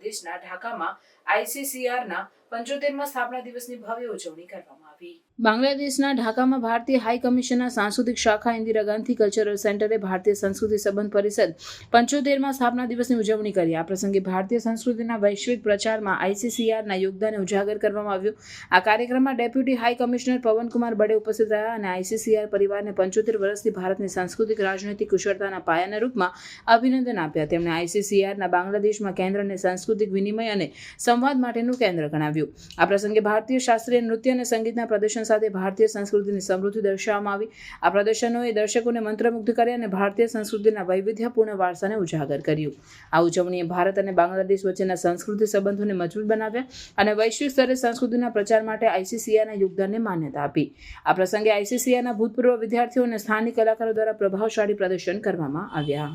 બાંગ્લાદેશના ઢાકામાં ICCRના 75મા સ્થાપના દિવસની ભવ્ય ઉજવણી કરવામાં આવી। બાંગ્લાદેશના ઢાકામાં ભારતીય હાઈ કમિશનના સાંસ્કૃતિક શાખા ઇન્દિરા ગાંધી કલ્ચરલ સેન્ટરે ભારતીય સંસ્કૃતિ સંબંધ પરિષદ 75મા સ્થાપના દિવસની ઉજવણી કરી। આ પ્રસંગે ભારતીય સંસ્કૃતિના વૈશ્વિક પ્રચારમાં ICCRના યોગદાનને ઉજાગર કરવામાં આવ્યું। આ કાર્યક્રમમાં ડેપ્યુટી હાઈ કમિશનર પવનકુમાર બડે ઉપસ્થિત રહ્યા અને ICCR પરિવારને 75 વર્ષથી ભારતની સાંસ્કૃતિક રાજનૈતિક કુશળતાના પાયાના રૂપમાં અભિનંદન આપ્યા। તેમણે ICCRના બાંગ્લાદેશમાં કેન્દ્રને સાંસ્કૃતિક વિનિમય અને સંવાદ માટેનું કેન્દ્ર ગણાવ્યું। આ પ્રસંગે ભારતીય શાસ્ત્રીય નૃત્ય અને સંગીતના પ્રદર્શન સાથે ભારતીય સંસ્કૃતિની સમૃદ્ધિ દર્શાવવામાં આવી। આ પ્રદર્શનોએ દર્શકોને મંત્રમુગ્ધ કર્યા અને ભારતીય સંસ્કૃતિના વૈવિધ્યપૂર્ણ વારસાને ઉજાગર કર્યું। આ ઉજવણીએ ભારત અને બાંગ્લાદેશ વચ્ચેના સંસ્કૃતિ સંબંધોને મજબૂત બનાવ્યા અને વૈશ્વિક સ્તરે સંસ્કૃતિના પ્રચાર માટે ICCRના યોગદાનને માન્યતા આપી। આ પ્રસંગે ICCRના ભૂતપૂર્વ વિદ્યાર્થીઓ અને સ્થાનિક કલાકારો દ્વારા પ્રભાવશાળી પ્રદર્શન કરવામાં આવ્યા।